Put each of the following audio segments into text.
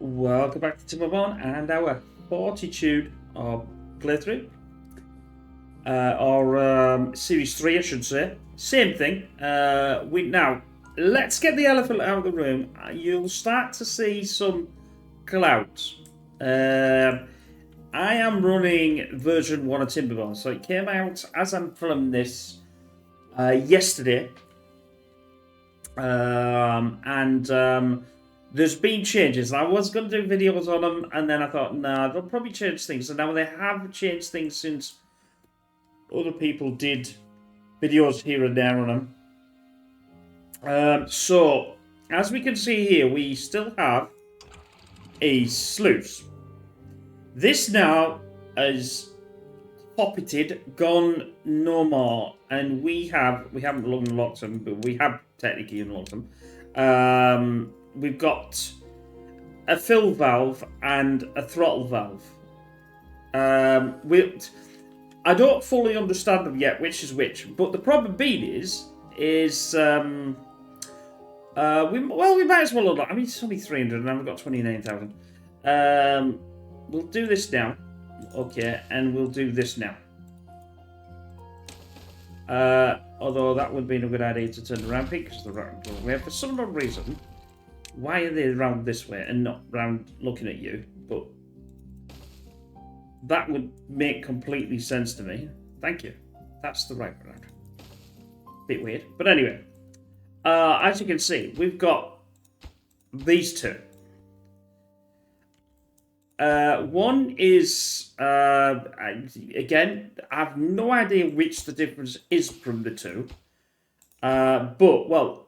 Welcome back to Timberborn and our fortitude of playthrough. Or Series 3, I should say. Same thing. Now, let's get the elephant out of the room. You'll start to see some clouds. I am running version 1 of Timberborn, so it came out as I'm filming this yesterday. There's been changes. I was going to do videos on them, and then I thought, nah, they'll probably change things. And now they have changed things since other people did videos here and there on them. So, as we can see here, we still have a sluice. This now is puppeted, gone no more, and we haven't unlocked them, but we have technically unlocked them. We've got a fill valve and a throttle valve. I don't fully understand them yet, which is which. But the problem being is we might as well unlock. I mean, it's only 300, and I've got 29,000. We'll do this now, okay, and we'll do this now. Although that would be a good idea to turn around because they're round the way for some odd reason. Why are they round this way and not round looking at you? But that would make completely sense to me. Thank you. That's the right way round. Bit weird. But anyway, as you can see, we've got these two. One is, again, I have no idea which the difference is from the two.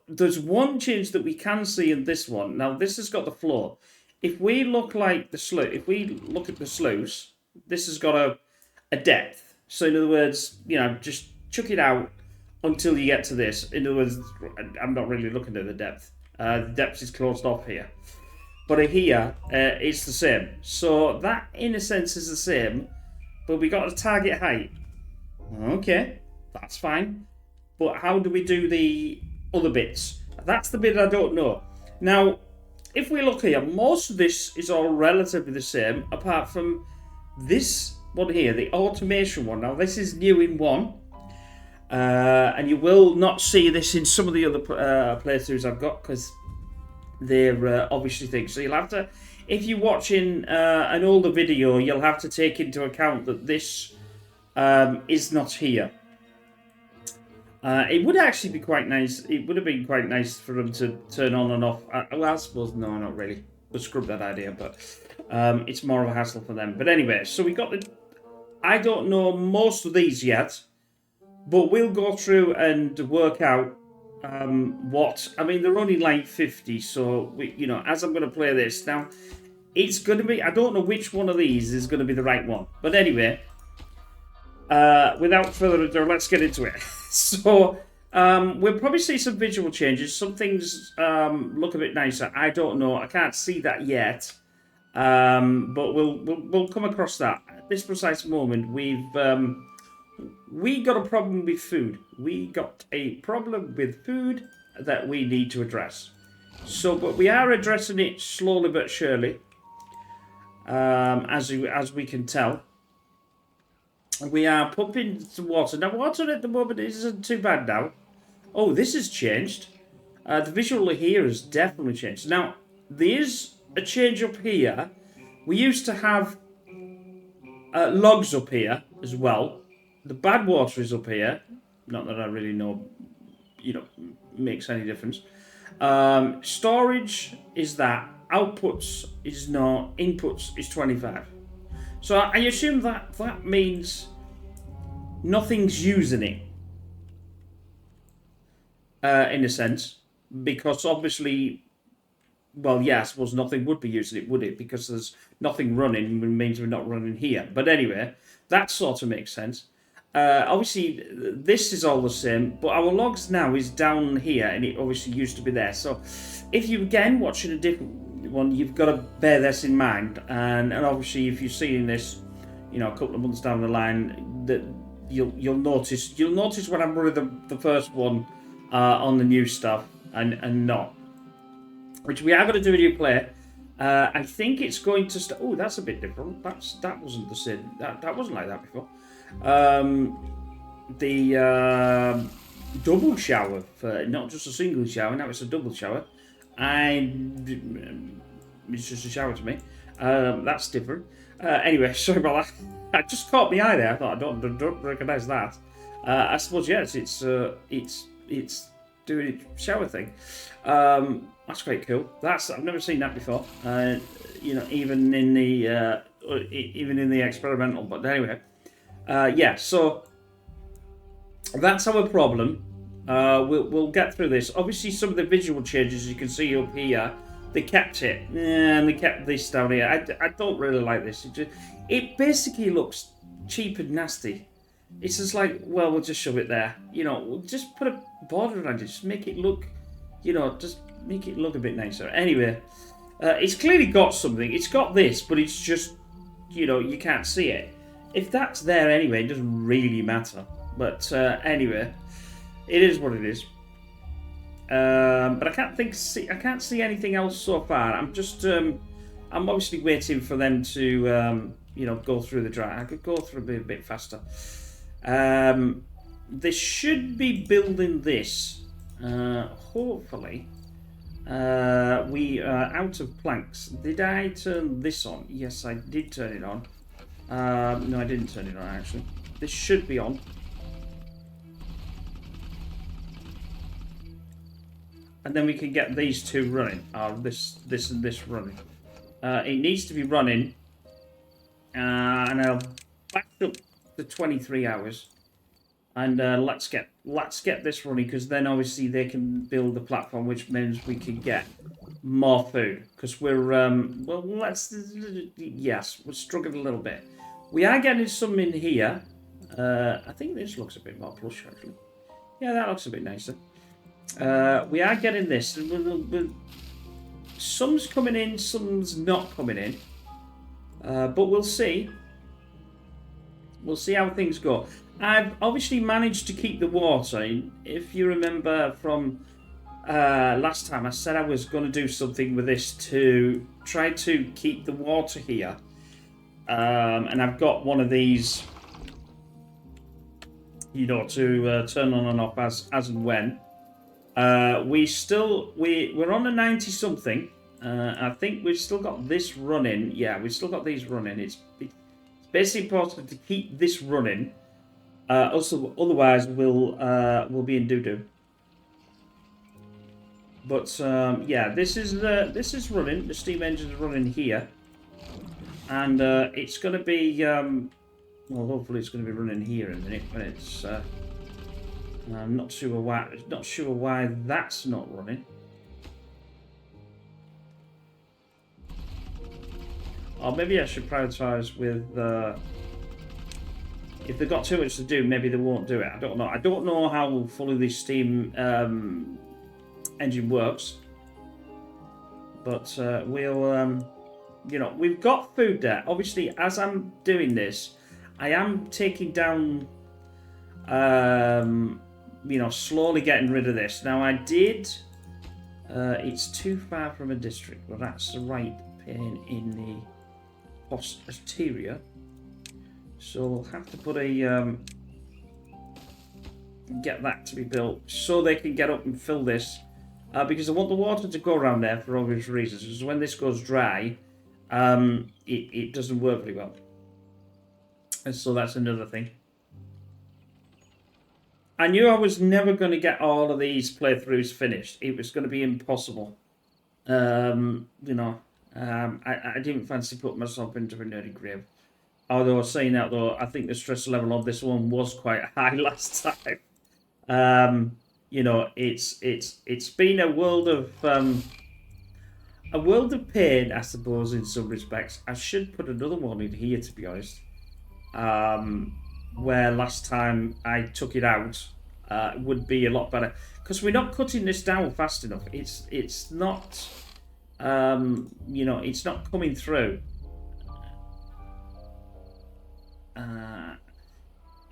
There's one change that we can see in this one. Now, this has got the floor. If we look like the sluice, if we look at the sluice, this has got a depth. So, in other words, just chuck it out until you get to this. In other words, I'm not really looking at the depth. The depth is closed off here. But here, it's the same. So, that, in a sense, is the same. But we got a target height. Okay, that's fine. But how do we do the other bits? That's the bit I don't know. Now, if we look here, most of this is all relatively the same, apart from this one here, the automation one. Now, this is new in 1. And you will not see this in some of the other playthroughs I've got, because they're obviously things. So you'll have to, if you're watching an older video, you'll have to take into account that this is not here. It would actually be quite nice. It would have been quite nice for them to turn on and off. I suppose, no, not really. We'll scrub that idea, but it's more of a hassle for them. But anyway, so we got the... I don't know most of these yet, but we'll go through and work out what... I mean, they're only like 50, so, as I'm going to play this, now, it's going to be... I don't know which one of these is going to be the right one. But anyway... without further ado, let's get into it. So, we'll probably see some visual changes. Some things look a bit nicer. I don't know. I can't see that yet. But we'll come across that. At this precise moment, we got a problem with food. We got a problem with food that we need to address. So, but we are addressing it slowly but surely, as we can tell. We are pumping some water. Now, water at the moment isn't too bad now. Oh, this has changed. The visual here has definitely changed. Now, there is a change up here. We used to have logs up here as well. The bad water is up here. Not that I really know, makes any difference. Storage is that. Outputs is not. Inputs is 25. So I assume that means nothing's using it, in a sense, because obviously, well, yeah, I suppose nothing would be using it, would it? Because there's nothing running, means we're not running here. But anyway, that sort of makes sense. Obviously, this is all the same, but our logs now is down here, and it obviously used to be there. So if you're, again, watching a different one, you've got to bear this in mind, and obviously if you're seeing this, a couple of months down the line, that you'll notice when I'm running the first one on the new stuff and not, which we are going to do a new play. I think it's going to. Oh, that's a bit different. That wasn't the same. That wasn't like that before. The double shower for not just a single shower. Now it's a double shower. It's just a shower to me. That's different. Anyway, sorry about that. I just caught my eye there. I thought I don't recognise that. I suppose yes, it's doing a shower thing. That's quite cool. I've never seen that before. You know, even in the experimental. But anyway, yeah. So that's our problem. We'll get through this. Obviously, some of the visual changes you can see up here, they kept it, and they kept this down here. I don't really like this. It basically looks cheap and nasty. It's just like, well, we'll just shove it there. You know, we'll just put a border around it. Just make it look, you know, just make it look a bit nicer. Anyway, it's clearly got something. It's got this, but it's just, you know, you can't see it. If that's there anyway, it doesn't really matter. But anyway, it is what it is. But I can't see anything else so far. I'm just, I'm obviously waiting for them to, you know, go through the dry. I could go through a bit faster. They should be building this. Hopefully. We are out of planks. Did I turn this on? Yes, I did turn it on. No, I didn't turn it on, actually. This should be on. And then we can get these two running. This and this running. It needs to be running. And I'll back up to 23 hours. And let's get this running, because then obviously they can build the platform, which means we can get more food. Because we're well, we're struggling a little bit. We are getting some in here. I think this looks a bit more plush, actually. Yeah, that looks a bit nicer. We are getting this. Some's coming in, some's not coming in. But we'll see. We'll see how things go. I've obviously managed to keep the water. If you remember from last time, I said I was going to do something with this to try to keep the water here. And I've got one of these, you know, to turn on and off as and when. We're on a 90 something. I think we've still got this running. Yeah, we've still got these running. It's basically important to keep this running. Also, otherwise we'll be in doo-doo. But yeah, this is running. The steam engine's running here, and it's going to be well, hopefully it's going to be running here in a minute. When it's I'm not sure why that's not running. Or maybe I should prioritize with. If they've got too much to do, maybe they won't do it. I don't know. I don't know how fully the steam engine works. But we'll, you know, we've got food there. Obviously, as I'm doing this, I am taking down, you know, slowly getting rid of this. Now, I did. It's too far from a district. Well, that's the right pain in the posterior. So we'll have to put a get that to be built so they can get up and fill this, because I want the water to go around there for obvious reasons. Because when this goes dry, it doesn't work very well, and so that's another thing. I knew I was never going to get all of these playthroughs finished. It was going to be impossible. You know, I didn't fancy putting myself into a nerdy grave. Although saying that though, I think the stress level of this one was quite high last time. You know, it's been a world of pain, I suppose, in some respects. I should put another one in here, to be honest. Where last time I took it out, it would be a lot better, because we're not cutting this down fast enough. It's not, you know, it's not coming through.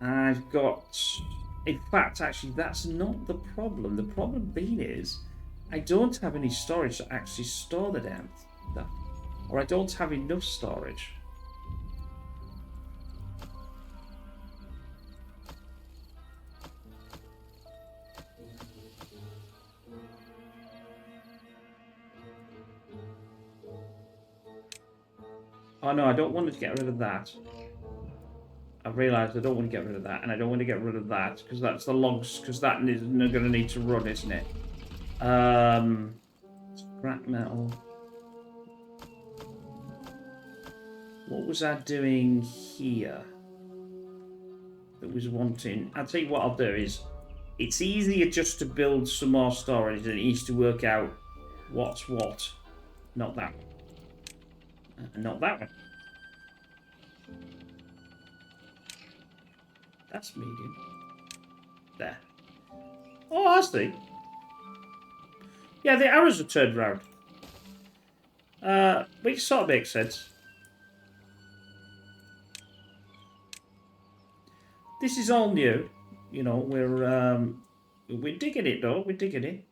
I've got, in fact, actually, that's not the problem. The problem being is I don't have any storage to actually store the damn stuff. Or I don't have enough storage. Oh no, I don't want to get rid of that. I've realised I don't want to get rid of that, and I don't want to get rid of that, because that's the logs, because that is going to need to run, isn't it? Scrap metal. What was I doing here? That was wanting. I'll tell you what I'll do is, it's easier just to build some more storage than it needs to work out what's what. Not that one. Not that one. That's medium. There. Oh, I see. Yeah, the arrows are turned round. Which sort of makes sense. This is all new. You know, we're digging it though. We're digging it.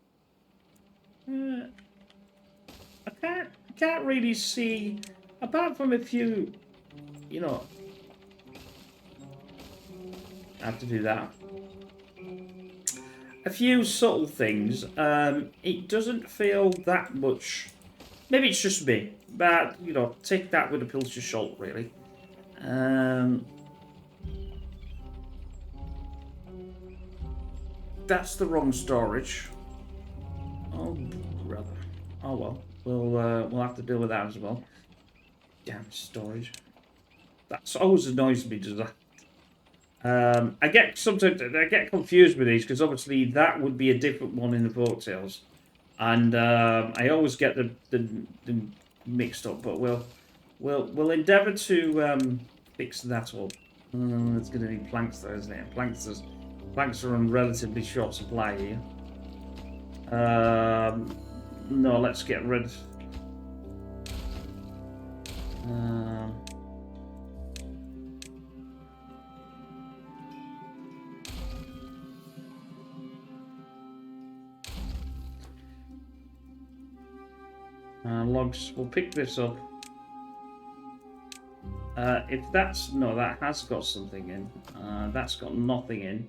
I can't really see, apart from a few, you know. I have to do that. A few subtle things. It doesn't feel that much. Maybe it's just me, but you know, take that with a pinch of salt, really. That's the wrong storage. Oh brother. Oh well. We'll have to deal with that as well. Damn storage. That's always annoys me, does that? I get confused with these because obviously that would be a different one in the Folktales, and I always get them mixed up. But we'll endeavour to fix that up. It's going to need planks though, isn't it? Planks are on relatively short supply here. No, let's get rid. Logs, we'll pick this up. If that's... No, that has got something in. That's got nothing in.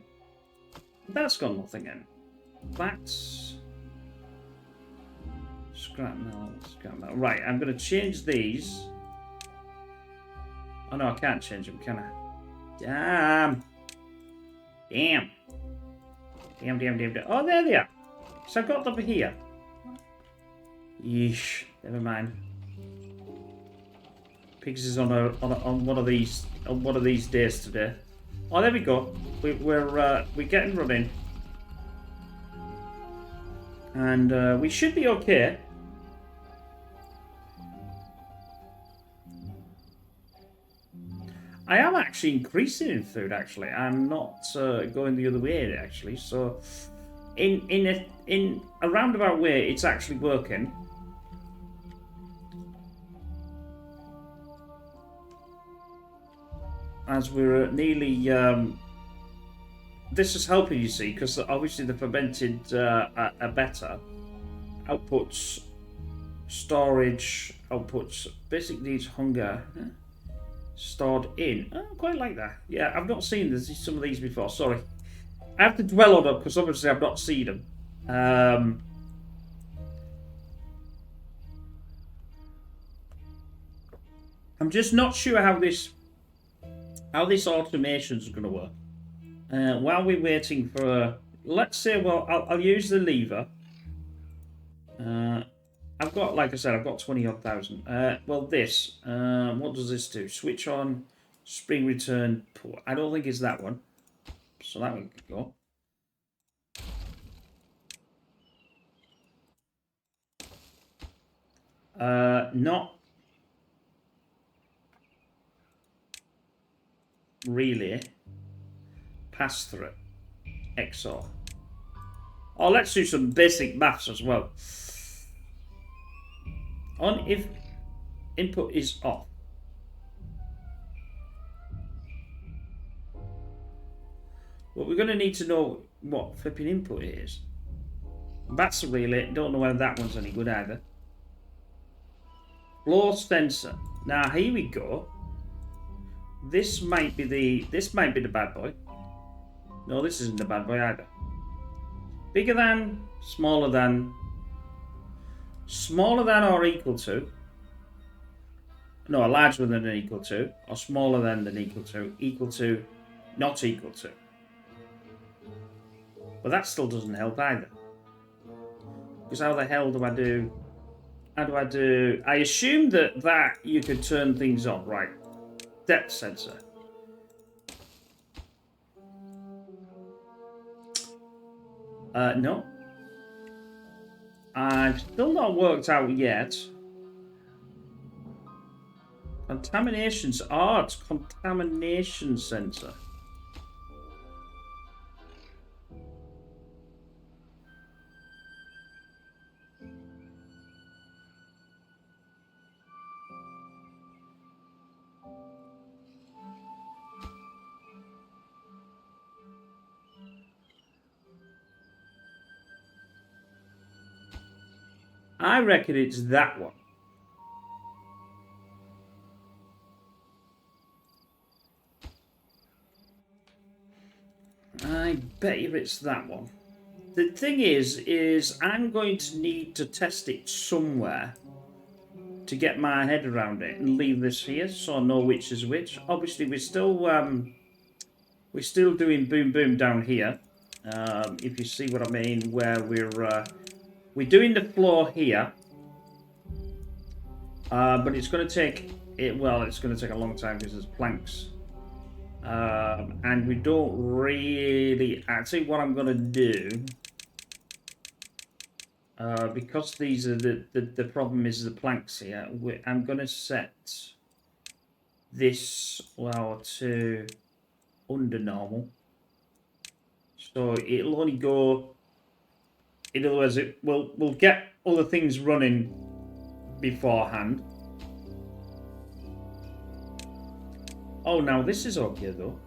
That's got nothing in. That's... Scrap metal, scrap metal. Right, I'm going to change these. Oh no, I can't change them, can I? Damn. Damn. Damn. Oh, there they are. So I've got them here. Yeesh. Never mind. Pigs is on one of these days today. Oh, there we go. We're getting running, and we should be okay. I am actually increasing in food. Actually, I'm not going the other way. Actually, so in a roundabout way, it's actually working. As we're nearly, this is helping, you see, because obviously the fermented are better. Outputs, storage, outputs, basic needs, hunger, stored in. Oh, I quite like that. Yeah, I've not seen some of these before, sorry. I have to dwell on them, because obviously I've not seen them. I'm just not sure how this automation is going to work. While we're waiting for, let's say, well, I'll use the lever. I've got, like I said, I've got 20-odd thousand. Well, this, what does this do? Switch on, spring return port. I don't think it's that one. So that one could go. Not relay, pass through, XOR. Oh, let's do some basic maths as well. On if input is off. Well, we're going to need to know what flipping input it is. That's a relay. Don't know whether that one's any good either. Floor sensor. Now here we go. This might be the bad boy. No, this isn't the bad boy either. Bigger than, smaller than or equal to. No, larger than and equal to, or smaller than equal to, not equal to. But that still doesn't help either. Because how the hell do I do? How do I do? I assume that you could turn things on, right? Depth sensor. No. I've still not worked out yet. Contaminations. Oh, it's contamination sensor. I reckon it's that one. I bet you it's that one. The thing is I'm going to need to test it somewhere to get my head around it and leave this here so I know which is which. Obviously, we're still doing boom boom down here. If you see what I mean, where we're doing the floor here, but it's going to take it's going to take a long time because there's planks, and we don't really. Actually, what I'm going to do, because these are the problem is the planks here. I'm going to set this to under normal, so it'll only go. In other words, we'll get other things running beforehand. Oh, now this is okay though.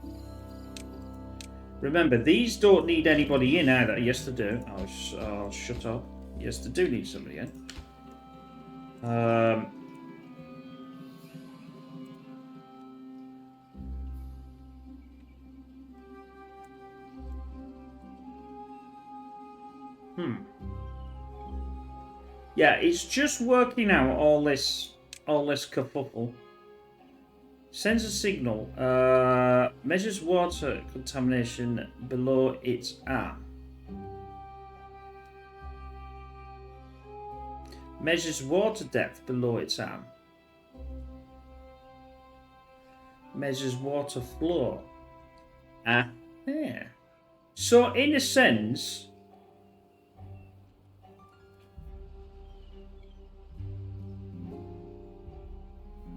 Remember, these don't need anybody in either. Yes, they do. Oh, shut up. Yes, they do need somebody in. Yeah, it's just working out all this kerfuffle. Sends a signal. Measures water contamination below its arm. Measures water depth below its arm. Measures water flow. Yeah. So in a sense,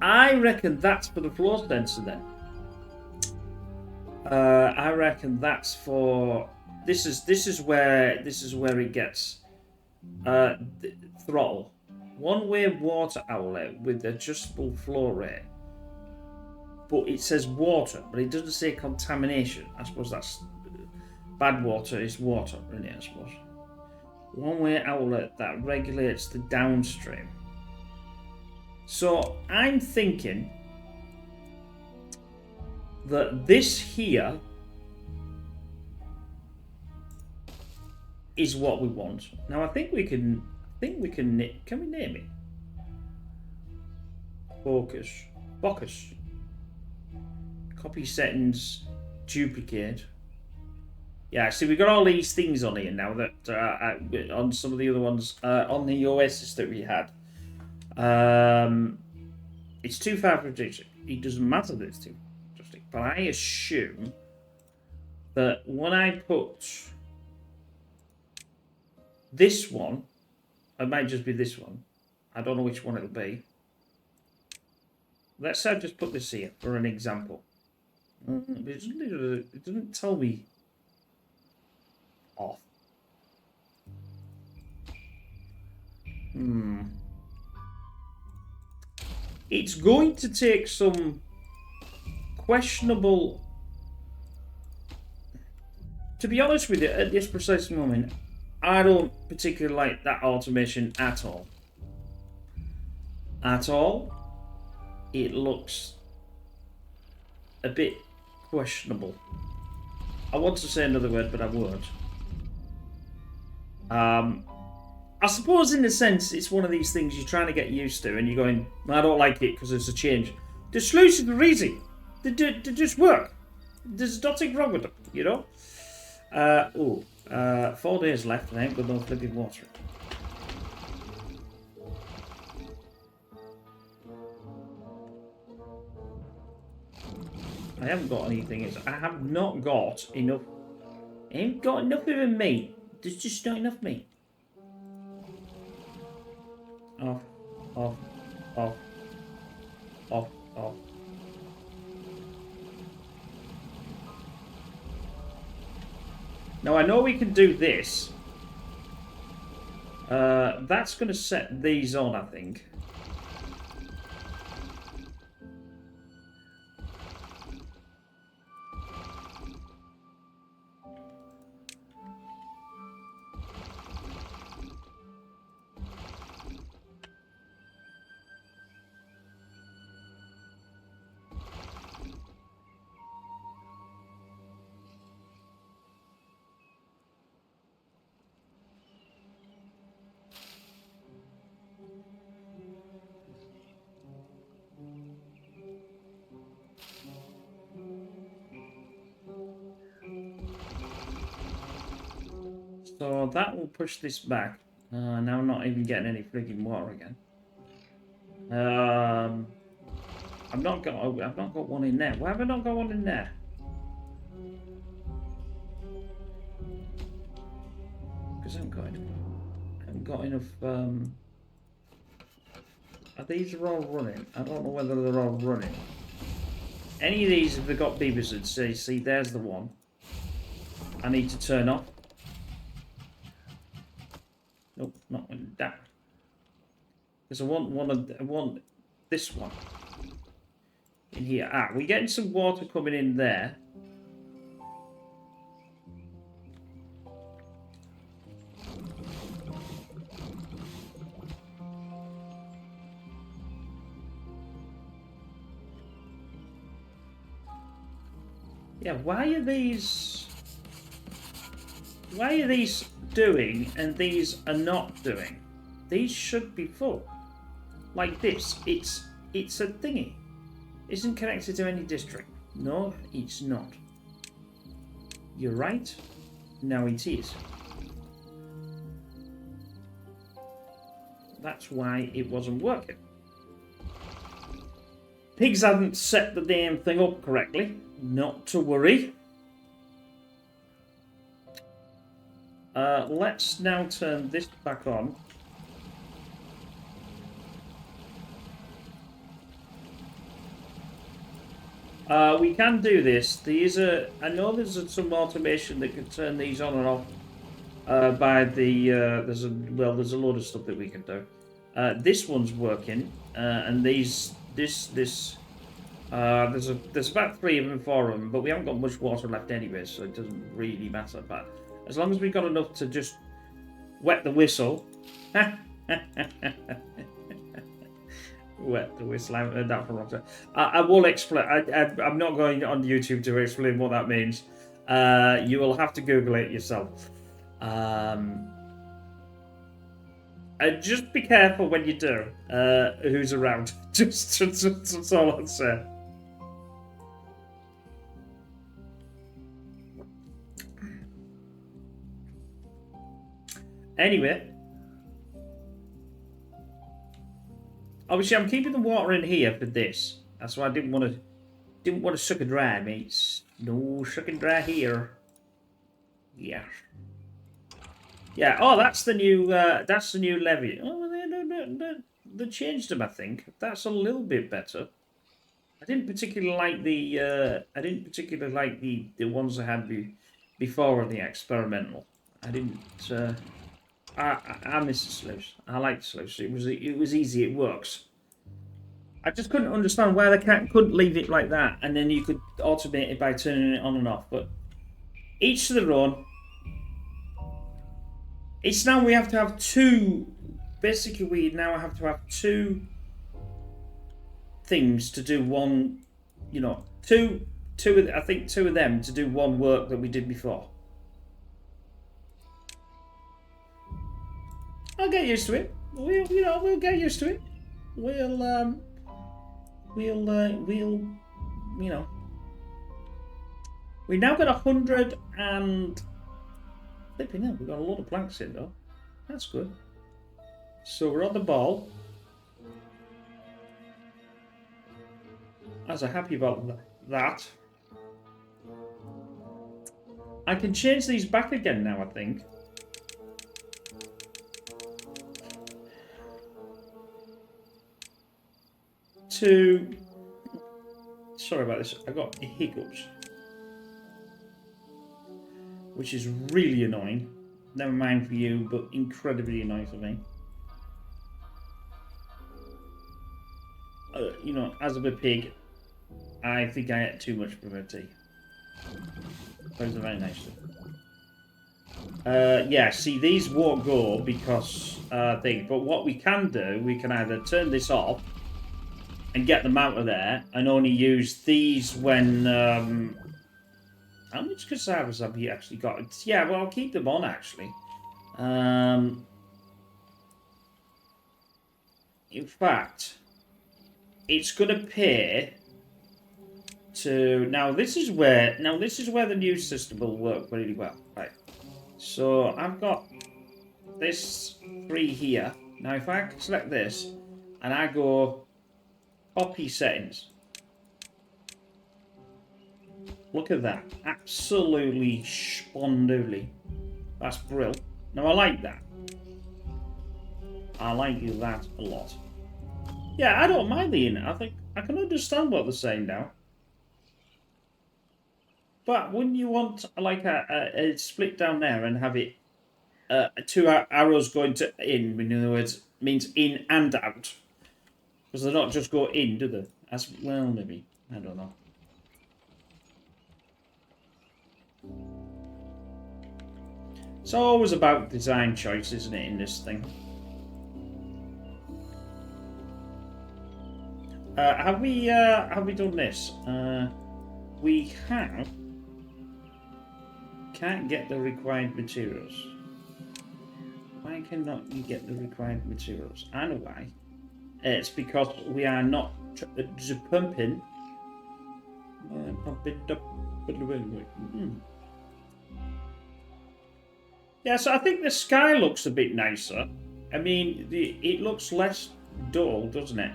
I reckon that's for the floor sensor then. I reckon that's for this is where it gets throttle. One-way water outlet with adjustable flow rate. But it says water, but it doesn't say contamination. I suppose that's bad water is water, isn't it? I suppose. One-way outlet that regulates the downstream. So I'm thinking that this here is what we want. Now I think we can. Can we name it? Focus. Copy settings. Duplicate. Yeah, see, we've got all these things on here now that on some of the other ones on the OSs that we had. It's too far for joystick. It doesn't matter that it's too far for joystick, but I assume that when I put this one, it might just be this one. I don't know which one it'll be. Let's say I just put this here for an example. It doesn't tell me off. It's going to take some questionable... To be honest with you, at this precise moment, I don't particularly like that automation at all. at all, it looks a bit questionable. I want to say another word, but I won't. I suppose in a sense it's one of these things you're trying to get used to, and you're going, I don't like it because there's a change. The sluices are easy. They just work. There's nothing wrong with them, you know? 4 days left and I ain't got no flipping water. I haven't got anything. I have not got enough. I ain't got enough even meat. There's just not enough meat. Off, off, off, off, off. Now I know we can do this. That's going to set these on, I think. So that will push this back. Now I'm not even getting any freaking water again. I've not got one in there. Why have I not got one in there? Because I haven't got enough. Are these all running? I don't know whether they're all running. Any of these have got beavers and see there's the one. I need to turn off. Nope, not that. Because I want this one in here. We're getting some water coming in there. Yeah, why are these doing and these are not doing? These should be full. Like this. It's a thingy. Isn't connected to any district. No, it's not. You're right. Now it is. That's why it wasn't working. Pigs hadn't set the damn thing up correctly. Not to worry. Let's now turn this back on. We can do this. I know there's some automation that can turn these on and off. By the there's a load of stuff that we can do. This one's working, and there's about 3 of them, 4 of them, but we haven't got much water left anyway, so it doesn't really matter. But as long as we've got enough to just wet the whistle. Wet the whistle. I haven't heard that for a long time. I will explain. I'm not going on YouTube to explain what that means. You will have to Google it yourself. Just be careful when you do. Who's around? Just that's all I'll say. Anyway, obviously I'm keeping the water in here for this. That's why I didn't want to suck it dry, mates. No sucking dry here. Yeah. Yeah. Oh, that's the new levy. Oh, they changed them. I think that's a little bit better. I didn't particularly like the ones I had before the experimental. I didn't. I miss the sluice. I like the sluice. It was easy. It works. I just couldn't understand why they couldn't leave it like that, and then you could automate it by turning it on and off. But each to their own. It's now we have to have 2. Basically, we now have to have 2 things to do one, you know, I think two of them to do one work that we did before. I'll get used to it. We'll get used to it. We'll, you know. We now got 100 and... Flipping hell, we've got a lot of planks in though. That's good. So we're on the ball. I was happy about that. I can change these back again now, I think. Sorry about this, I got hiccups. Which is really annoying. Never mind for you, but incredibly annoying for me. You know, as of a pig, I think I ate too much for my tea. Those are very nice. Yeah, see, these won't go because thing. But what we can do, we can either turn this off and get them out of there, and only use these when. How much cassavas have you actually got? Yeah, well, I'll keep them on actually. In fact, it's going to pay to this is where the new system will work really well. Right. So I've got this 3 here. Now if I select this and I go copy settings. Look at that. Absolutely splendidly. That's brilliant. Now I like that. I like that a lot. Yeah, I don't mind the internet. I think I can understand what they're saying now. But wouldn't you want like a split down there and have it 2 arrows going to in? In other words, means in and out. Because they don't just go in, do they? As well, maybe. I don't know. It's always about design choice, isn't it, in this thing? Have we done this? We have. Can't get the required materials. Why cannot you get the required materials? I know why. It's because we are not pumping. Pump it up. Yeah, so I think the sky looks a bit nicer. I mean, it looks less dull, doesn't it?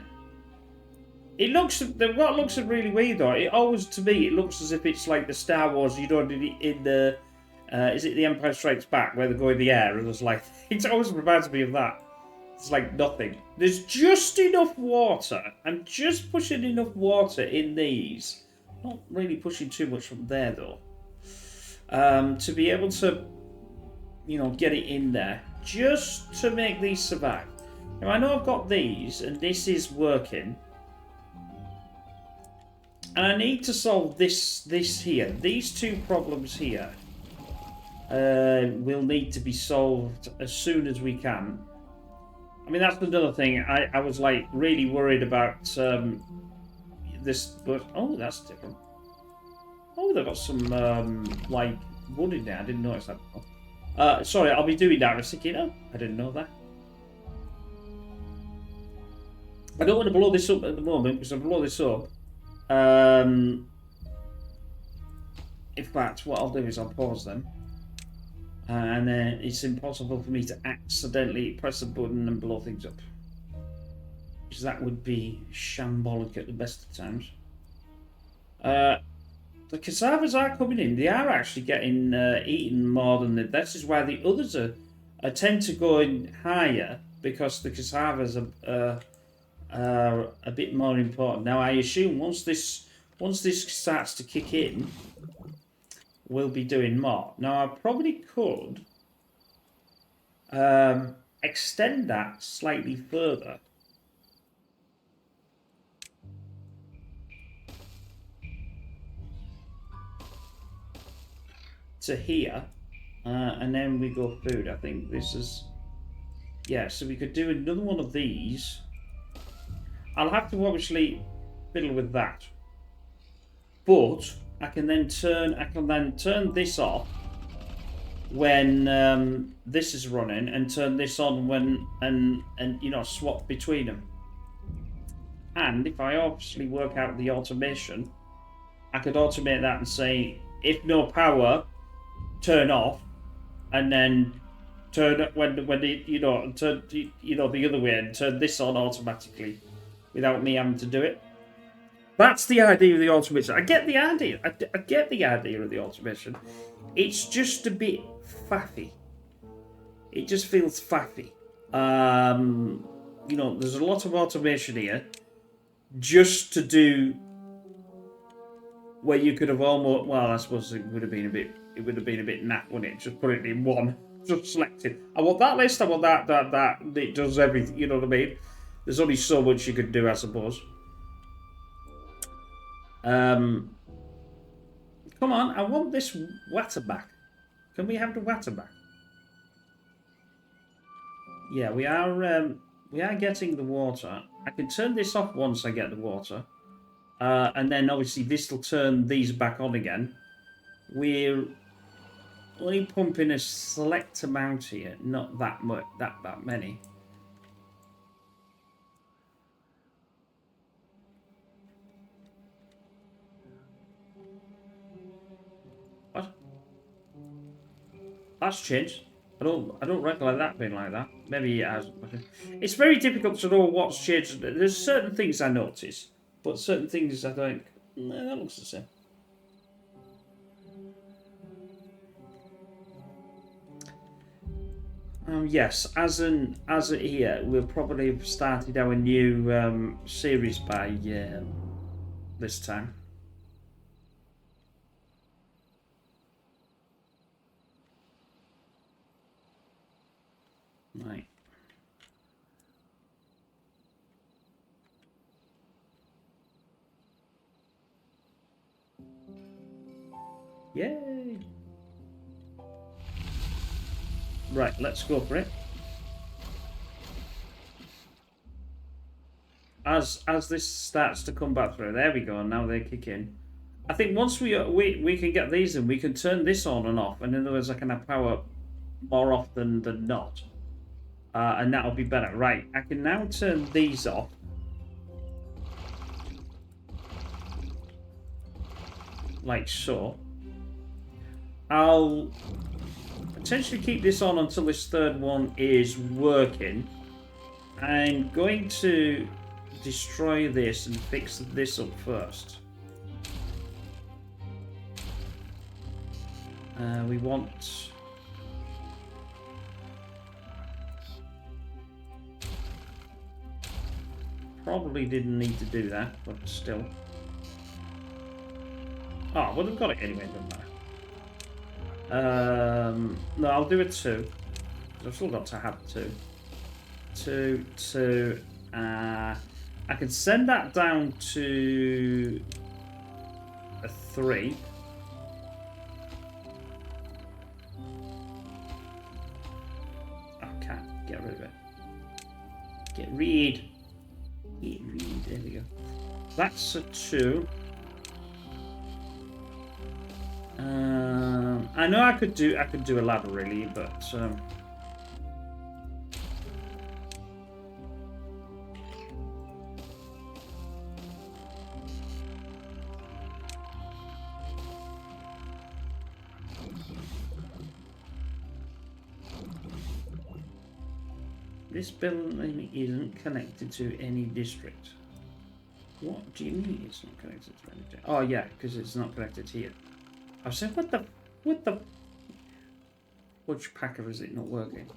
It looks, what looks really weird though, it always, to me, it looks as if it's like the Star Wars, you know, in the, is it The Empire Strikes Back, where they go in the air, and it's like, it always reminds me of that. It's like nothing. There's just enough water. I'm just pushing enough water in these. Not really pushing too much from there though. To be able to, you know, get it in there, just to make these survive. Now I know I've got these, and this is working. And I need to solve this here. These 2 problems here will need to be solved as soon as we can. I mean, that's another thing. I was like really worried about this, but oh, that's different. Oh, they've got some like wood in there. I didn't notice that. Sorry, I'll be doing that. I was thinking, oh, I didn't know that. I don't want to blow this up at the moment because if I blow this up. In fact, what I'll do is I'll pause them, and then it's impossible for me to accidentally press a button and blow things up, because that would be shambolic at the best of times. The cassavas are coming in. They are actually getting eaten more than this is why the others are tend to go in higher, because the cassavas are a bit more important. Now I assume once this starts to kick in, we'll be doing more. Now I probably could extend that slightly further. To here, and then we go food. I think this is, yeah, so we could do another one of these. I'll have to obviously fiddle with that. But I can then turn this off when this is running, and turn this on when and you know, swap between them. And if I obviously work out the automation, I could automate that and say, if no power, turn off, and then turn when it, you know, turn, you know, the other way and turn this on automatically without me having to do it. That's the idea of the automation. I get the idea. I get the idea of the automation. It's just a bit faffy. It just feels faffy. You know, there's a lot of automation here just to do where you could have almost, well, I suppose it would have been a bit naff, wouldn't it? Just put it in one, just select it. I want that list, I want that. It does everything, you know what I mean? There's only so much you could do, I suppose. Come on, I want this water back. Can we have the water back? Yeah, we are getting the water. I can turn this off once I get the water. And then obviously this will turn these back on again. We're only pumping a select amount here, not that much, that many. What? That's changed. I don't recollect that being like that. Maybe it has. It's very difficult to know what's changed. There's certain things I notice, but certain things I think, nah, that looks the same. Yes, as of here, we'll probably have started our new series by this time. Right. Yay! Right, let's go for it. As this starts to come back through, there we go. Now they kick in. I think once we can get these in, we can turn this on and off. And in other words, I can have power more often than not, and that'll be better. Right, I can now turn these off. Like so. I'll potentially keep this on until this third one is working. I'm going to destroy this and fix this up first. We want... Probably didn't need to do that, but still. Oh, well, I've got it anyway, doesn't matter. No, I'll do a 2. I've still got to have 2. 2, 2. I can send that down to a 3. I can't get rid of it. Get rid. There we go. That's a 2. I know I could do a ladder really, but this building isn't connected to any district. What do you mean it's not connected to any district? Oh yeah, because it's not connected here. I said, what the? Which packer is it not working? I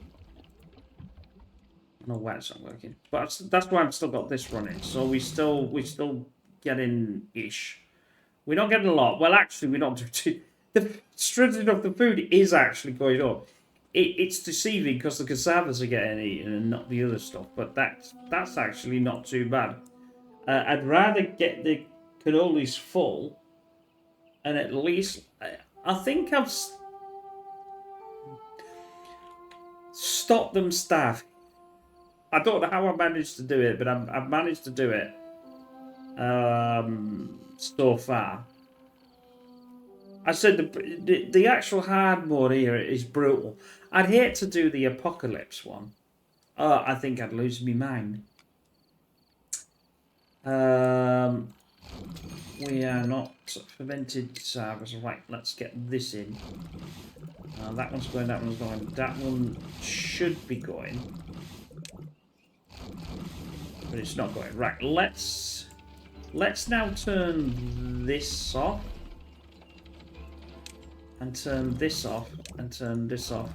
don't know why it's not working, but that's why I've still got this running. So we still getting ish. We're not getting a lot. Well, actually, we're not doing. Strangely enough, the food is actually going up. It's deceiving because the cassavas are getting eaten and not the other stuff. But that's actually not too bad. I'd rather get the cannolis full. And at least, I think I've stopped them starving. I don't know how I managed to do it, but I've managed to do it. so far. I said the actual hard mode here is brutal. I'd hate to do the apocalypse one. I think I'd lose my mind. We are not fermented savers. Right, let's get this in. That one's going, that one's going. That one should be going. But it's not going. Right, let's now turn this off. And turn this off. And turn this off.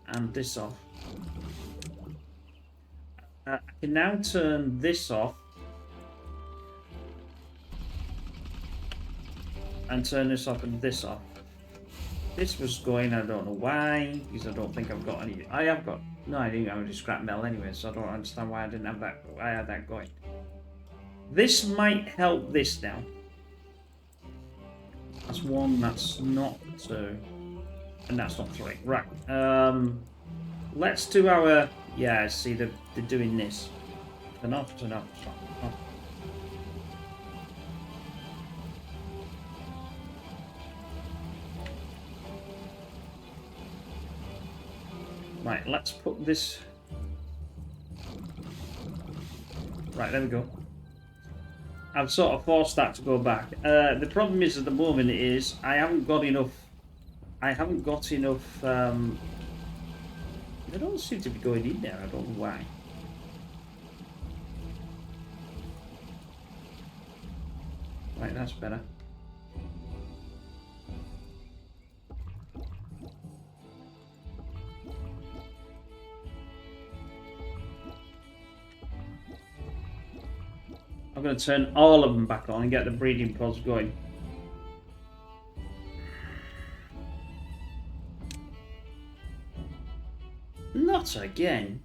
And this off. I can now turn this off. And turn this off and this off. This was going, I don't know why, because I don't think I've got any. I have got. No, I didn't have any scrap metal anyway, so I don't understand why I didn't have that. I had that going. This might help this now. That's one, that's not two. And that's not three. Right. Let's do our. Yeah, see, they're doing this. Turn off, turn off, turn off. Right, let's put this. Right, there we go. I've sort of forced that to go back. The problem is at the moment is I haven't got enough. I haven't got enough. They don't seem to be going in there. I don't know why. Right, that's better. I'm going to turn all of them back on and get the breeding pods going. Not again.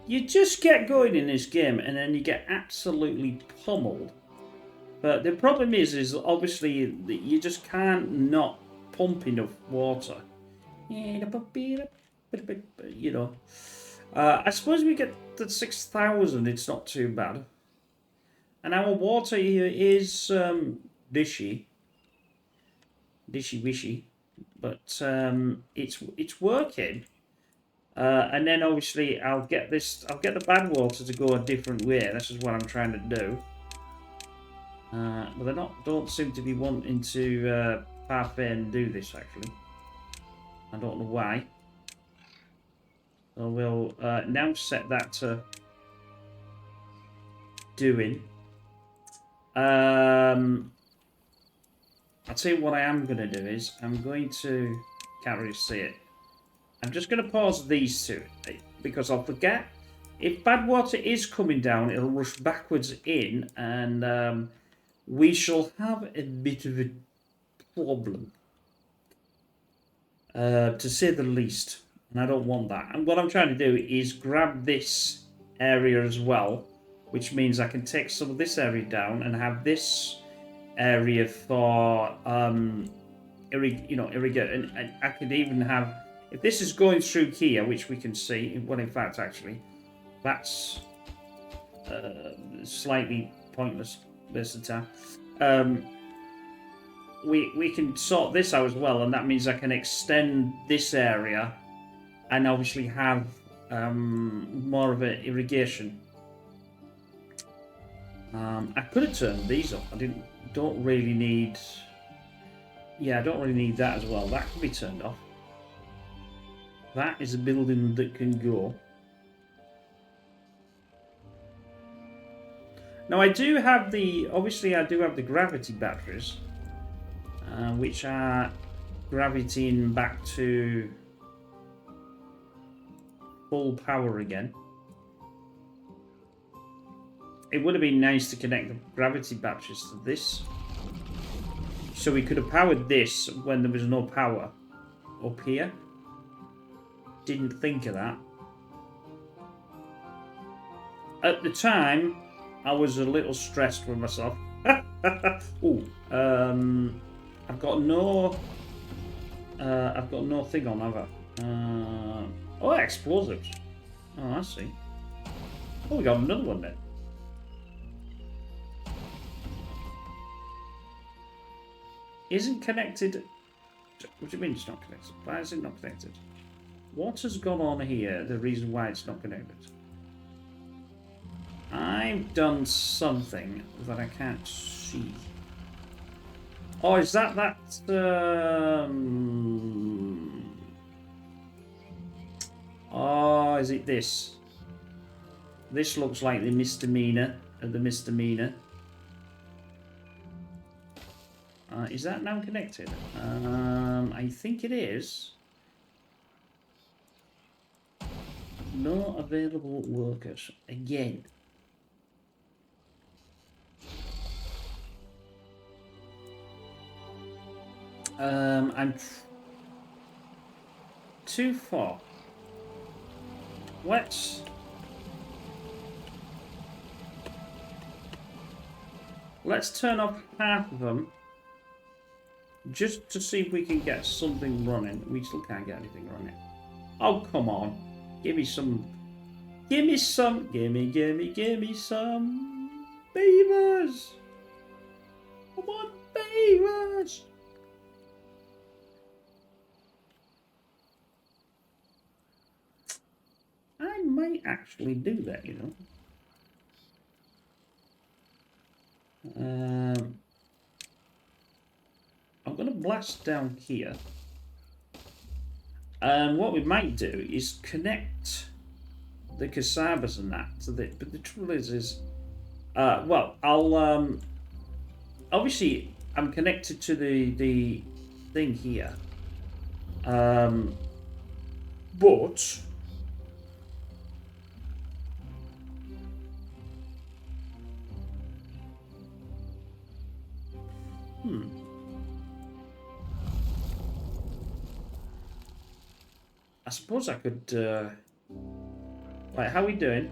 You just get going in this game and then you get absolutely pummeled. But the problem is obviously you just can't not pump enough water. You know. I suppose we get the 6,000, it's not too bad. And our water here is dishy wishy, but it's working. And then obviously I'll get the bad water to go a different way. This is what I'm trying to do. But they don't seem to be wanting to parfait and do this actually. I don't know why. So we'll now set that to doing. I'll tell you what I am going to do is I'm going to, can't really see it. I'm just going to pause these two because I'll forget. If bad water is coming down, it'll rush backwards in and we shall have a bit of a problem. To say the least. And I don't want that. And what I'm trying to do is grab this area as well, which means I can take some of this area down and have this area for irrigate. And I could even have, if this is going through here, which we can see, well, in fact, actually, that's slightly pointless. There's the time. We can sort this out as well, and that means I can extend this area. And obviously have more of an irrigation. I could have turned these off. Don't really need. Yeah, I don't really need that as well. That can be turned off. That is a building that can go. Now I do have obviously I do have the gravity batteries, which are gravitating back to full power again. It would have been nice to connect the gravity batteries to this. So we could have powered this when there was no power up here. Didn't think of that. At the time, I was a little stressed with myself. Ooh, I've got no thing on, have I? Oh, explosives. Oh, I see. Oh, we got another one then. Isn't connected. What do you mean it's not connected? Why is it not connected? What has gone on here? The reason why it's not connected. I've done something that I can't see. Oh, is that? Oh, is it this? This looks like the misdemeanor of the misdemeanor. Is that now connected? I think it is. No available workers. Again. I'm too far. Let's turn off half of them just to see if we can get something running. We still can't get anything running. Oh, come on. Give me some. Give me some. Give me some beavers. Come on, beavers. I might actually do that, you know. I'm going to blast down here. And what we might do is connect the casabas and that to the. But the trouble is, well, I'll obviously I'm connected to the thing here, but. I suppose I could. Right, how are we doing?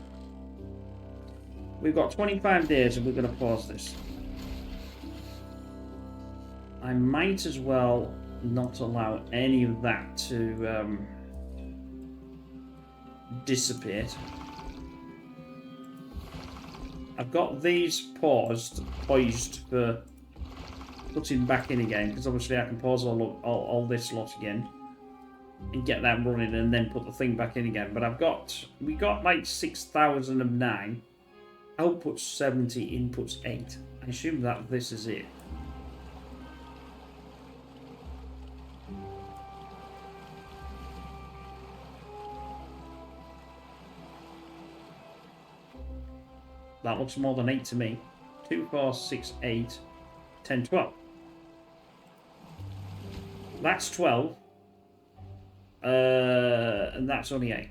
We've got 25 days and we're going to pause this. I might as well not allow any of that to dissipate. I've got these poised for putting back in again, because obviously I can pause all this lot again and get that running and then put the thing back in again. But we got like 6,009, outputs 70, inputs 8. I assume that this is it. That looks more than 8 to me. 2, 4, 6, 8, 10, 12. That's 12. And that's only 8.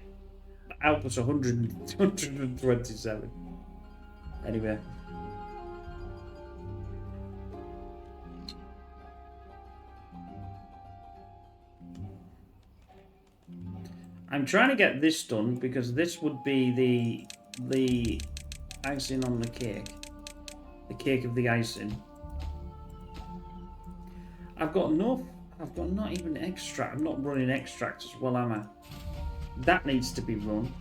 The output's 127. Anyway. I'm trying to get this done because this would be the icing on the cake. The cake of the icing. I've got not even extract. I'm not running extract as well, am I? That needs to be run.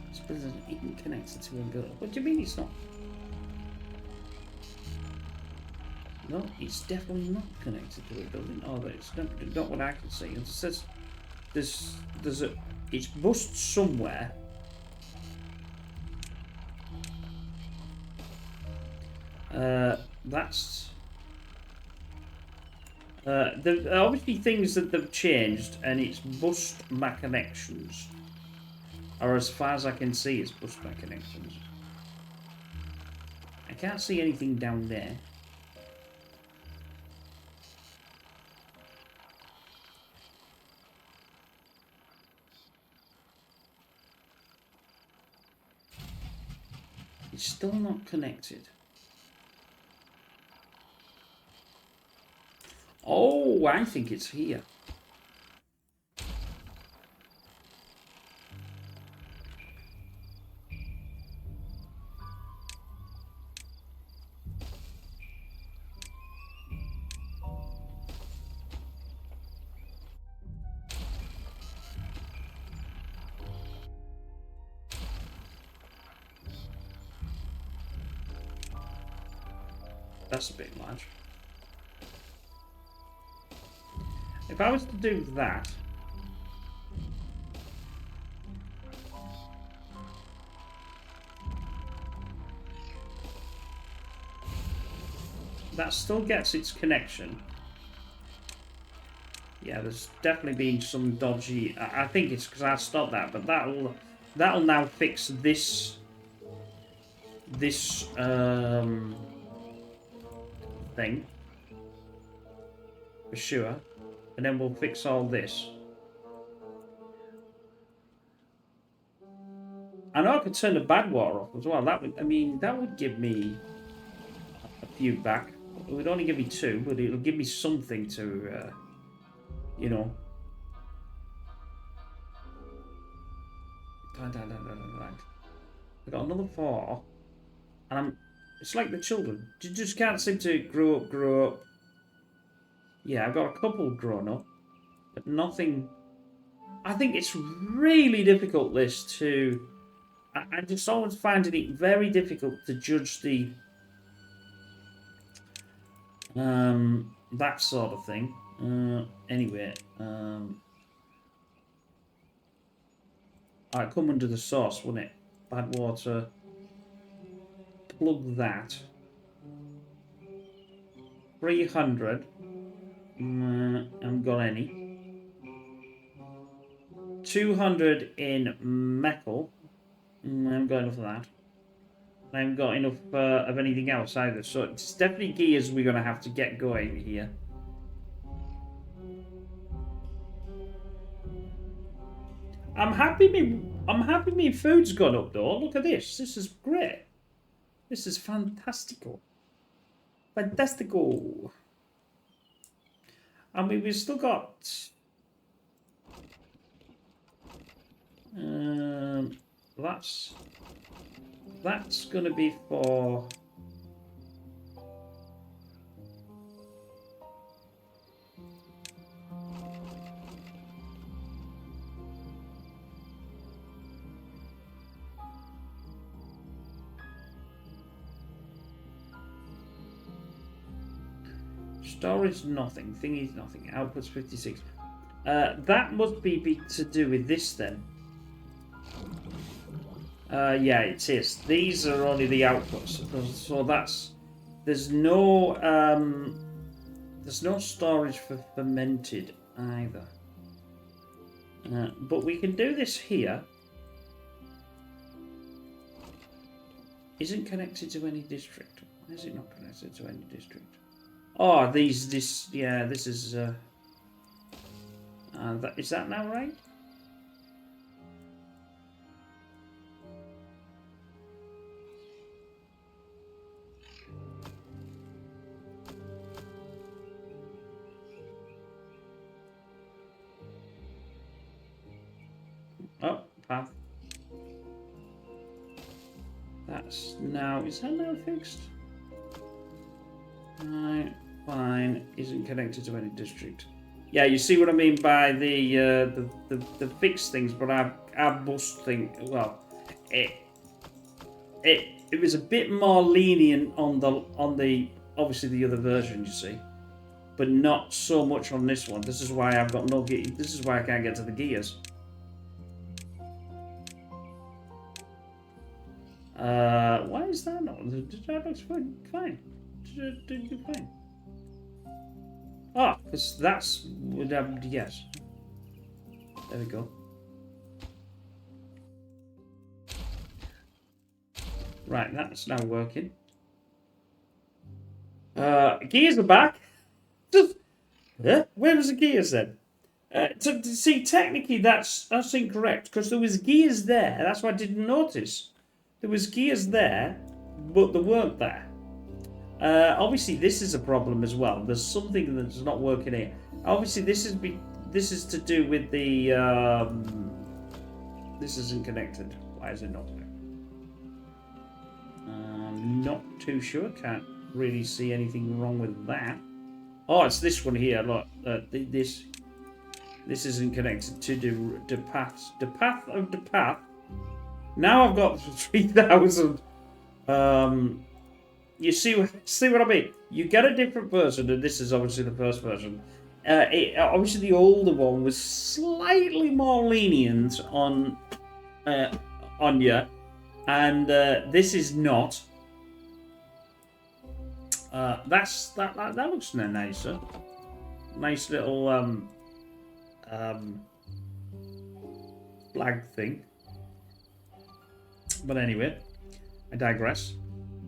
I suppose it's even connected to a building. What do you mean it's not? No, it's definitely not connected to a building. Oh, it's not what I can see. It says there's it's bust somewhere. That's there are obviously things that they've changed, and it's bust my connections. Or as far as I can see, it's bust my connections. I can't see anything down there. It's still not connected. Oh, I think it's here. That's a bit much. If I was to do that... That still gets its connection. Yeah, there's definitely been some dodgy... I think it's because I stopped that, but that'll now fix this thing for sure, and then we'll fix all this. I know I could turn the bad water off as well. That would, I mean, that would give me a few back. It would only give me 2, but it'll give me something to, you know. I got another 4, and it's like the children. You just can't seem to grow up. Yeah, I've got a couple grown up, but nothing. I think it's really difficult, this, to... I just always finding it very difficult to judge the... that sort of thing. Anyway, I'd come under the sauce, wouldn't it? Bad water. Plug that. 300. Haven't got any. 200 in metal. I haven't got enough of that. I haven't got enough of anything else either. So it's definitely gears we're going to have to get going here. I'm happy my food's gone up though. Look at this. This is great. This is fantastical. Fantastical. I mean, we've still got... that's going to be for... Storage nothing, thingy's nothing, outputs 56. That must be to do with this then. Yeah, it is. These are only the outputs, so that's... There's no storage for fermented either. But we can do this here. Isn't connected to any district. Why is it not connected to any district? Oh, this is, is that now right? Oh, path. That's now, is that now fixed? Right, fine. Isn't connected to any district. Yeah, you see what I mean by the fixed things, but our bus thing. Well, it was a bit more lenient on the obviously the other version, you see, but not so much on this one. This is why I've got no gear. This is why I can't get to the gears. Why is that not? That looks fine. Fine. Fine. Ah, because that's would have yes. There we go. Right, that's now working. Gears are back. Just, where was the gears then? To see, technically that's incorrect because there was gears there. That's what I didn't notice. There was gears there, but they weren't there. Obviously, this is a problem as well. There's something that's not working here. Obviously, this is to do with the. This isn't connected. Why is it not? Not too sure. Can't really see anything wrong with that. Oh, it's this one here. Look, this isn't connected to the path. The path of the path. Now I've got 3,000. You see what I mean? You get a different version, and this is obviously the first version. Obviously, the older one was slightly more lenient on you, and this is not. That looks nicer. Nice little flag thing. But anyway, I digress.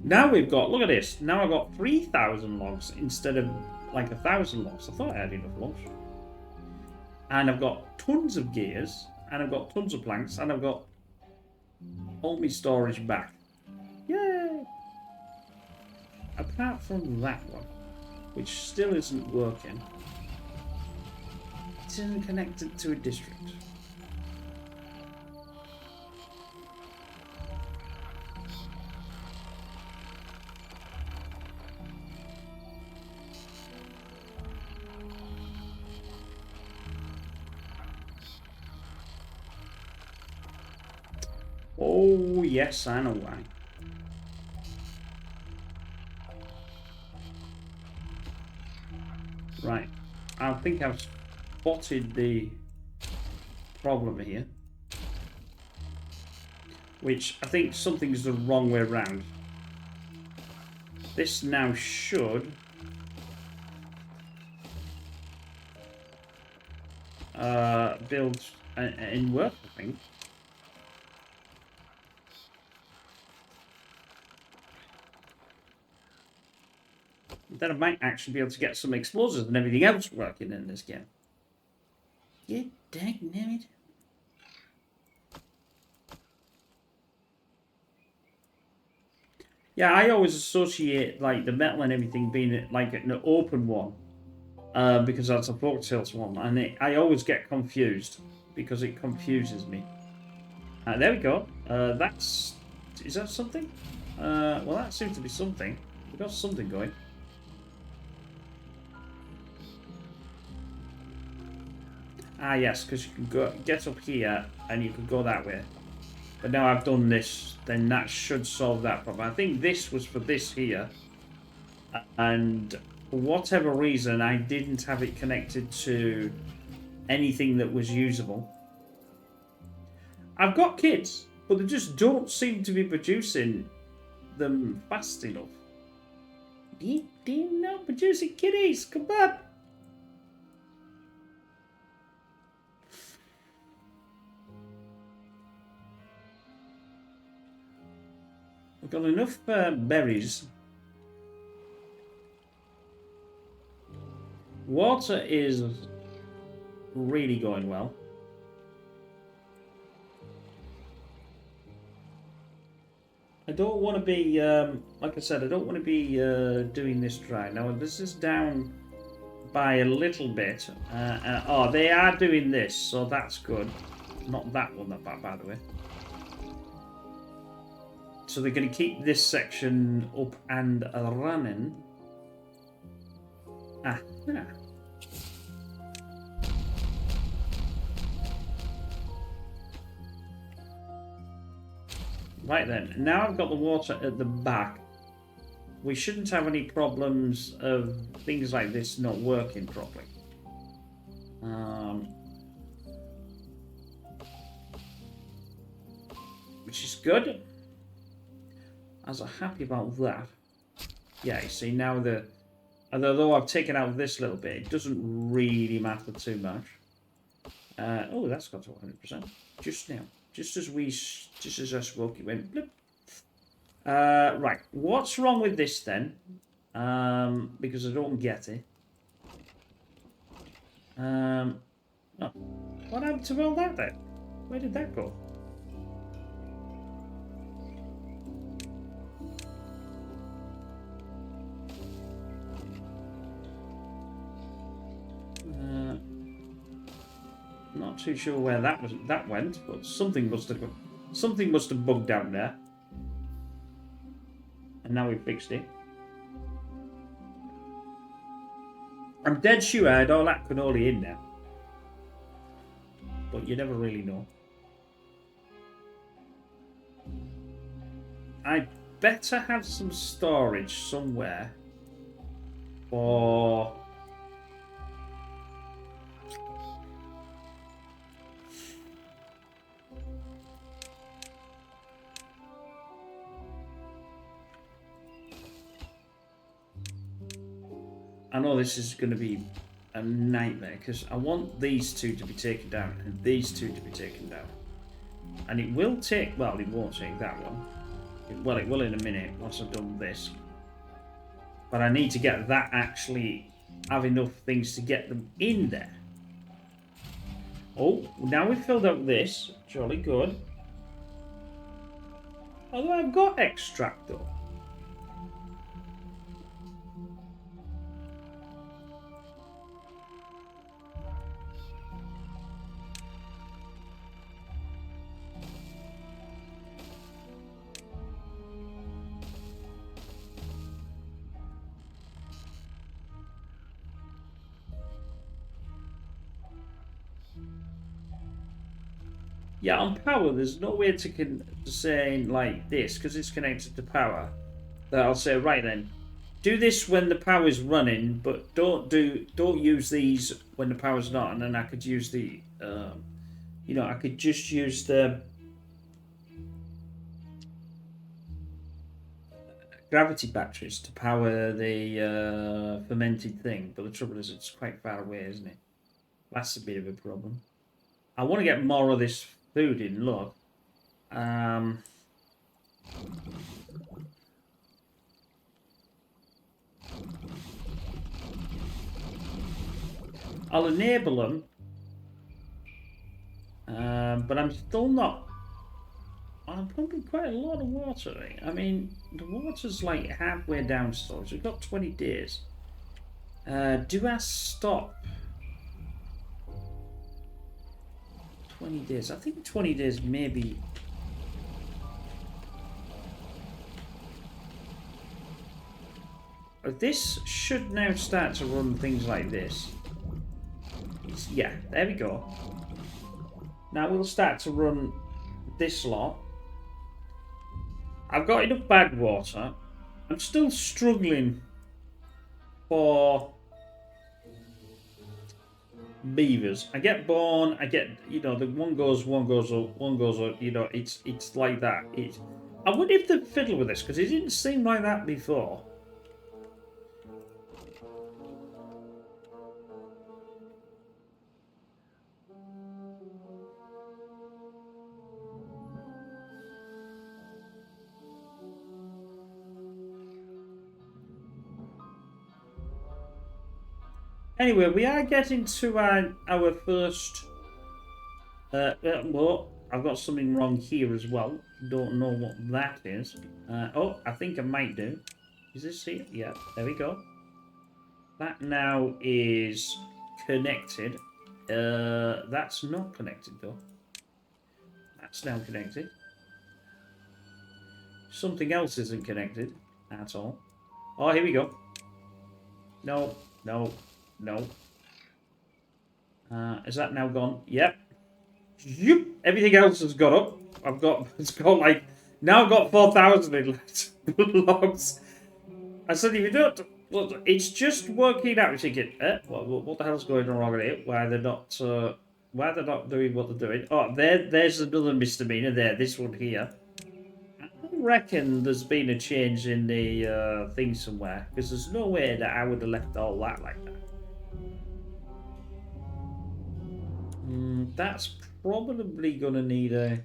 Now we've got, look at this. Now I've got 3,000 logs instead of like 1,000 logs. I thought I had enough logs. And I've got tons of gears, and I've got tons of planks, and I've got all my storage back. Yay! Apart from that one, which still isn't working. It isn't connected to a district. Oh, yes, I know why. Right. I think I've spotted the problem here. Which I think something's the wrong way around. This now should build in work, I think. Then I might actually be able to get some explosives and everything else working in this game. Yeah, dagnabbit. Yeah, I always associate like the metal and everything being like an open one, because that's a Fork Tales one, and I always get confused because it confuses me. There we go. Is that something? Well, that seems to be something. We've got something going. Ah, yes, because you can get up here and you can go that way. But now I've done this, then that should solve that problem. I think this was for this here. And for whatever reason, I didn't have it connected to anything that was usable. I've got kids, but they just don't seem to be producing them fast enough. They're not producing kitties, come on! We've got enough berries. Water is really going well. I don't want to be, like I said, I don't want to be doing this dry. Now, this is down by a little bit. Oh, they are doing this, so that's good. Not that one, by the way. So they're going to keep this section up and running. Ah, yeah. Right then, now I've got the water at the back. We shouldn't have any problems of things like this not working properly. Which is good. As I'm happy about that. Yeah, you see now although I've taken out this little bit, it doesn't really matter too much. Oh, that's got to 100%. Just now. Just as I spoke, it went blip. Right, what's wrong with this then? Because I don't get it. Oh, what happened to all that then? Where did that go? Not too sure where that went, but something must have bugged down there. And now we've fixed it. I'm dead sure I had all that cannoli in there. But you never really know. I better have some storage somewhere for... I know this is going to be a nightmare because I want these two to be taken down and these two to be taken down. And it will take, well, it won't take that one. Well, it will in a minute once I've done this. But I need to get that actually have enough things to get them in there. Oh, now we've filled up this. Jolly good. Although I've got extract though. Yeah, on power, there's no way to say like this because it's connected to power. That I'll say right then, do this when the power's running, but don't use these when the power's not. And then I could use the, you know, I could just use the gravity batteries to power the fermented thing. But the trouble is, it's quite far away, isn't it? That's a bit of a problem. I want to get more of this food in, look. I'll enable them. But I'm still not... I'm pumping quite a lot of water. I mean, the water's like halfway down storage. We've got 20 days. Do I stop? 20 days. I think 20 days maybe. This should now start to run things like this. Yeah, there we go. Now we'll start to run this lot. I've got enough bag water. I'm still struggling for beavers. I get born, I get, you know, the one goes up, you know, it's like that. I wonder if they fiddle with this, because it didn't seem like that before. Anyway, we are getting to our first... well, I've got something wrong here as well. Don't know what that is. Oh, I think I might do. Is this here? Yeah, there we go. That now is connected. That's not connected, though. That's now connected. Something else isn't connected at all. Oh, here we go. No, no. No. Is that now gone? Yep. Yep. Everything else has got up. It's got like, now I've got 4,000 in logs. I said, if you don't, well, it's just working out. You're thinking, what the hell's going on wrong here? Why they're not doing what they're doing? Oh, there's another misdemeanor there. This one here. I reckon there's been a change in the thing somewhere, because there's no way that I would have left all that like that. That's probably going to need a...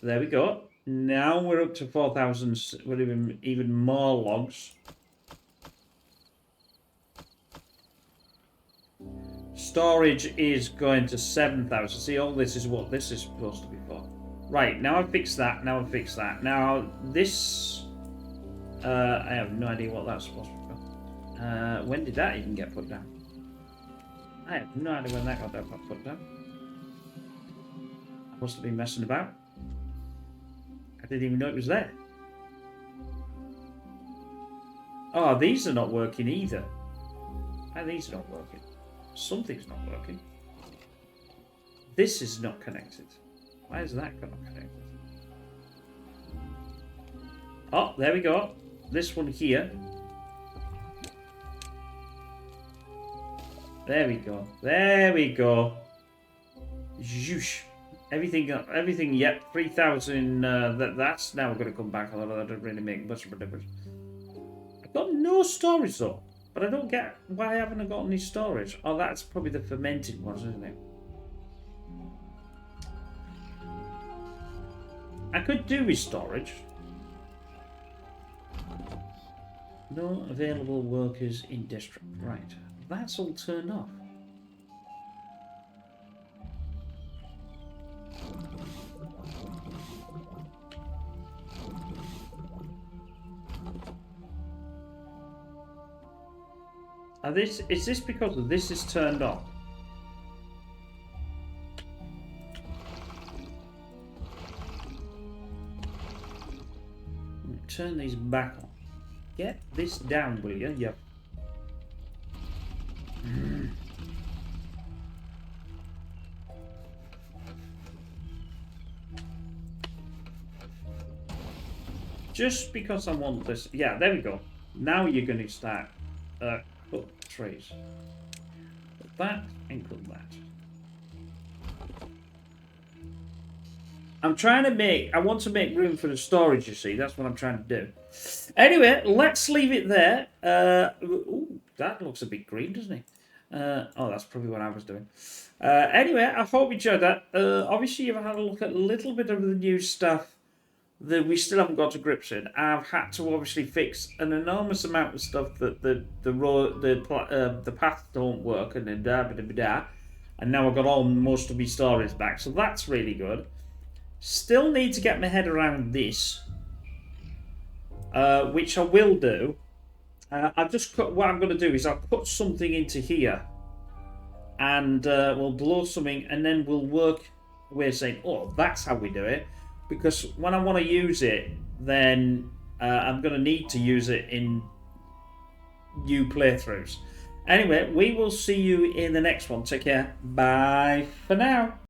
There we go. Now we're up to 4,000. We're even more logs. Storage is going to 7,000. See, all this is what this is supposed to be for. Right, now I've fixed that. Now I've fixed that. Now this... I have no idea what that's supposed to be for. When did that even get put down? I have no idea when that got put down. I must have been messing about. I didn't even know it was there. Oh, these are not working either. Why are these not working? Something's not working. This is not connected. Why is that got connected? Oh, there we go. This one here. There we go. There we go. Zhoosh. Everything, yep, 3,000, that's now going to come back, although that doesn't really make much of a difference. I've got no storage though, but I don't get, why haven't I got any storage? Oh, that's probably the fermented ones, isn't it? I could do with storage. No available workers in district. Right, that's all turned off. Is this because this is turned off? Turn these back on. Get this down, will you? Yep. Just because I want this. Yeah, there we go. Now you're going to start. Put trays. Put that and put that. I'm trying to make. I want to make room for the storage. You see, that's what I'm trying to do. Anyway, let's leave it there. Ooh, that looks a bit green, doesn't it? Oh, that's probably what I was doing. Anyway, I hope you enjoyed that. Obviously, you've had a look at a little bit of the new stuff that we still haven't got to grips in. I've had to obviously fix an enormous amount of stuff that the paths don't work and then and now I've got all most of my storage back, so that's really good. Still need to get my head around this, which I will do. I've just cut. What I'm going to do is I'll put something into here, and we'll blow something, and then we'll work. We're saying, oh, that's how we do it. Because when I want to use it, then I'm going to need to use it in new playthroughs. Anyway, we will see you in the next one. Take care. Bye for now.